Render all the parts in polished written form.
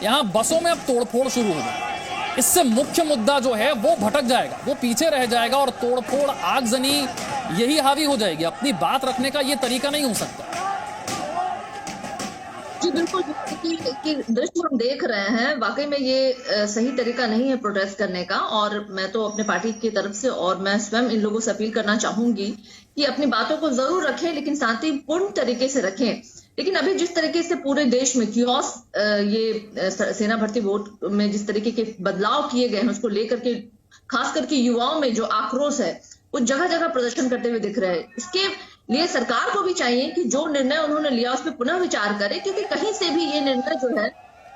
यहां बसों में अब तोड़फोड़ शुरू हो गई। इससे मुख्य मुद्दा जो है वो भटक जाएगा, वो पीछे रह जाएगा और तोड़फोड़, आगजनी यही हावी हो जाएगी। अपनी बात रखने का ये तरीका नहीं हो सकता। जी बिल्कुल, कि दृश्य हम देख रहे हैं वाकई में ये सही तरीका नहीं है प्रोटेस्ट करने का। और मैं तो अपने पार्टी की तरफ से और मैं स्वयं इन लोगों से अपील करना चाहूंगी कि अपनी बातों को जरूर रखें, लेकिन शांतिपूर्ण तरीके से रखें। लेकिन अभी जिस तरीके से पूरे देश में कियोस, ये सेना भर्ती बोर्ड में जिस तरीके के बदलाव किए गए हैं, उसको लेकर के खास करके युवाओं में जो आक्रोश है वो जगह जगह प्रदर्शन करते हुए दिख रहे हैं। इसके लिए सरकार को भी चाहिए कि जो निर्णय उन्होंने लिया उस पर पुनः विचार करे, क्योंकि कहीं से भी ये निर्णय जो है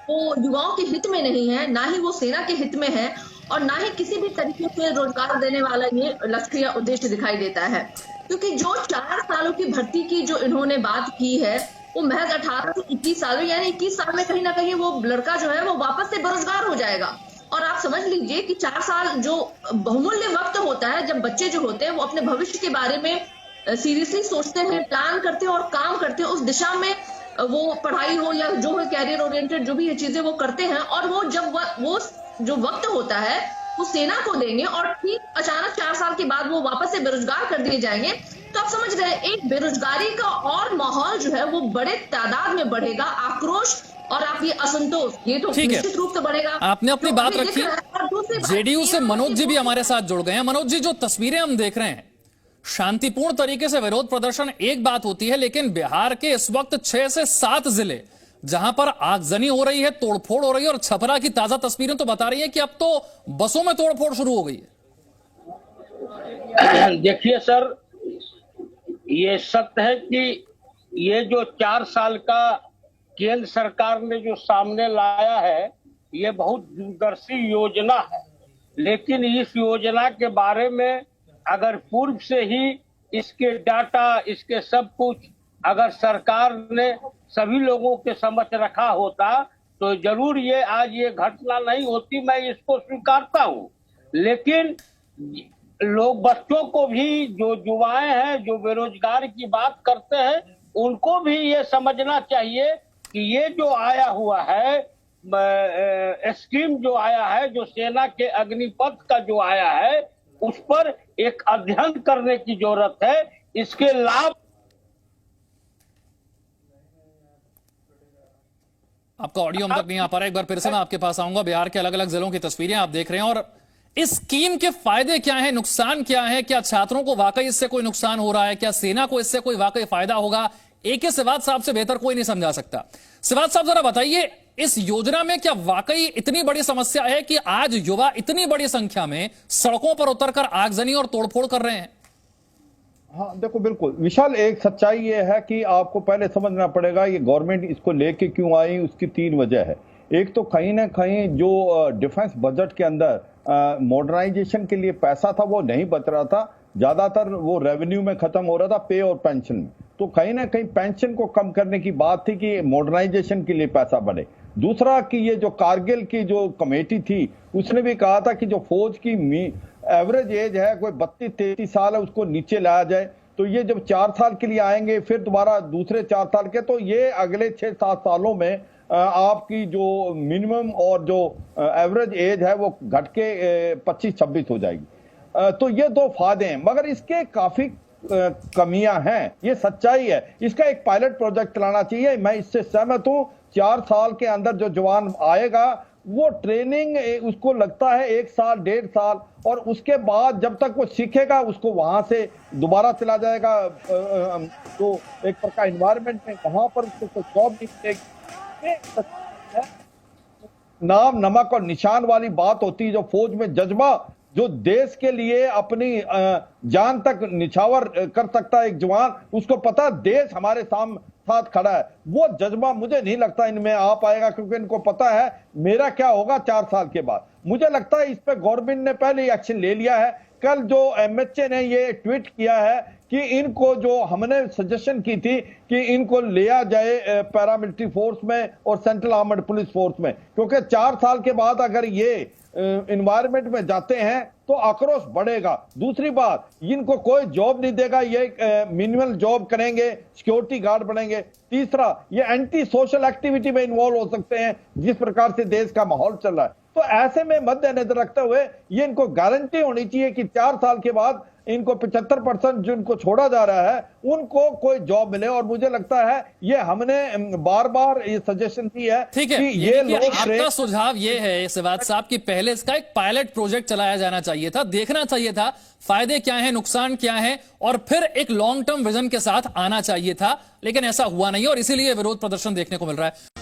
वो युवाओं के हित में नहीं है, ना ही वो सेना के हित में है, और ना ही किसी भी तरीके से रोजगार देने वाला ये लक्ष्य या उद्देश्य दिखाई देता है। क्योंकि जो 4 सालों की भर्ती की जो इन्होंने बात की है वो महज 18 से 21 सालों, यानी 21 साल में कहीं ना कहीं वो लड़का जो है वो वापस से बेरोजगार हो जाएगा। और आप समझ लीजिए कि 4 साल जो बहुमूल्य वक्त होता है, जब बच्चे जो होते हैं वो अपने भविष्य के बारे में सीरियसली सोचते हैं, प्लान करते हैं और काम करते हैं, उस दिशा में वो पढ़ाई हो या जो है कैरियर ओरिएंटेड जो भी ये चीजें वो करते हैं। और वो जब वो जो वक्त होता है वो सेना को देंगे और ठीक अचानक 4 साल के बाद वो वापस से बेरोजगार कर दिए जाएंगे। तो आप समझ रहे हैं एक बेरोजगारी का और माहौल जो है वो बड़े तादाद में बढ़ेगा, आक्रोश और आप ये असंतोष, ये तो निश्चित रूप से बढ़ेगा। आपने अपनी बात रखी। जेडीयू से मनोज जी भी हमारे साथ जुड़ गए हैं। मनोज जी, जो तस्वीरें हम देख रहे हैं, शांतिपूर्ण तरीके से विरोध प्रदर्शन एक बात होती है, लेकिन बिहार के इस वक्त 6 से 7 जिले जहां पर आगजनी हो रही है, तोड़फोड़ हो रही है, और छपरा की ताजा तस्वीरें तो बता रही है कि अब तो बसों में तोड़फोड़ शुरू हो गई है। देखिए सर, ये सत्य है कि ये जो 4 साल का केंद्र सरकार ने जो सामने लाया है ये बहुत दूरदर्शी योजना है, लेकिन इस योजना के बारे में अगर पूर्व से ही इसके डाटा, इसके सब कुछ अगर सरकार ने सभी लोगों के समक्ष रखा होता तो जरूर ये आज ये घटना नहीं होती, मैं इसको स्वीकारता हूँ। लेकिन लोग, बच्चों को भी, जो युवाएं हैं जो बेरोजगार की बात करते हैं, उनको भी ये समझना चाहिए कि ये जो आया हुआ है स्कीम, जो आया है, जो सेना के अग्निपथ का जो आया है, उस पर एक अध्ययन करने की जरूरत है। इसके लाभ, आपका ऑडियो हम तक नहीं आ पा रहा, एक बार फिर से मैं आपके पास आऊंगा। बिहार के अलग अलग जिलों की तस्वीरें आप देख रहे हैं, और इस स्कीम के फायदे क्या हैं, नुकसान क्या है? क्या छात्रों को वाकई इससे कोई नुकसान हो रहा है? क्या सेना को इससे कोई वाकई फायदा होगा? AK सिवात साहब से बेहतर कोई नहीं समझा सकता। सिवात साहब, जरा बताइए, इस योजना में क्या वाकई इतनी बड़ी समस्या है कि आज युवा इतनी बड़ी संख्या में सड़कों पर उतरकर आगजनी और तोड़फोड़ कर रहे हैं? हाँ देखो, बिल्कुल विशाल, एक सच्चाई ये है कि आपको पहले समझना पड़ेगा ये गवर्नमेंट इसको लेके क्यों आई। उसकी 3 वजह है। एक तो कहीं ना कहीं जो डिफेंस बजट के अंदर मॉडर्नाइजेशन के लिए पैसा था वो नहीं बच रहा था, ज्यादातर वो रेवेन्यू में खत्म हो रहा था, पे और पेंशन में। तो कहीं ना कहीं पेंशन को कम करने की बात थी कि मॉडर्नाइजेशन के लिए पैसा बढ़े। दूसरा कि ये जो कारगिल की जो कमेटी थी उसने भी कहा था कि जो फौज की एवरेज एज है कोई 32-33 साल है, उसको नीचे लाया जाए। तो ये जब 4 साल के लिए आएंगे फिर दोबारा दूसरे 4 साल के, तो ये अगले 6-7 सालों में आपकी जो मिनिमम और जो एवरेज एज है वो घट के 25-26 हो जाएगी। तो ये 2 फायदे हैं, मगर इसके काफी कमियां हैं, ये सच्चाई है। इसका एक पायलट प्रोजेक्ट चलाना चाहिए, मैं इससे सहमत हूं। 4 साल के अंदर जो जवान आएगा वो ट्रेनिंग उसको लगता है 1 साल 1.5 साल, और उसके बाद जब तक वो सीखेगा उसको वहां से दोबारा चला जाएगा तो एक प्रकार एनवायरमेंट में, वहां पर उसको जॉब नहीं मिलेगी। नाम नमक और निशान वाली बात होती है। जो फौज में जज्बा, जो देश के लिए अपनी जान तक निछावर कर सकता है एक जवान, उसको पता देश हमारे साथ खड़ा है, वो जज्बा मुझे नहीं लगता इनमें आ पाएगा, क्योंकि इनको पता है मेरा क्या होगा 4 साल के बाद। मुझे लगता है इस पे गवर्नमेंट ने पहले ही एक्शन ले लिया है। कल जो MHA ने ये ट्वीट किया है कि इनको जो हमने सजेशन की थी कि इनको लिया जाए पैरामिलिट्री फोर्स में और सेंट्रल आर्मड पुलिस फोर्स में, क्योंकि 4 साल के बाद अगर ये इन्वायरमेंट में जाते हैं तो आक्रोश बढ़ेगा। दूसरी बात, इनको कोई जॉब नहीं देगा, ये मिनिमल जॉब करेंगे, सिक्योरिटी गार्ड बनेंगे। तीसरा, ये एंटी सोशल एक्टिविटी में इन्वॉल्व हो सकते हैं जिस प्रकार से देश का माहौल चल रहा है। तो ऐसे में मद्देनजर रखते हुए ये इनको गारंटी होनी चाहिए कि 4 साल के बाद इनको 75% जिनको छोड़ा जा रहा है उनको कोई जॉब मिले। और मुझे लगता है ये हमने बार बार ये सजेशन दी है ठीक है, कि ये लोग आपका सुझाव ये है सिवाद साहब कि पहले इसका एक पायलट प्रोजेक्ट चलाया जाना चाहिए था, देखना चाहिए था फायदे क्या हैं, नुकसान क्या है, और फिर एक लॉन्ग टर्म विजन के साथ आना चाहिए था, लेकिन ऐसा हुआ नहीं और इसीलिए विरोध प्रदर्शन देखने को मिल रहा है।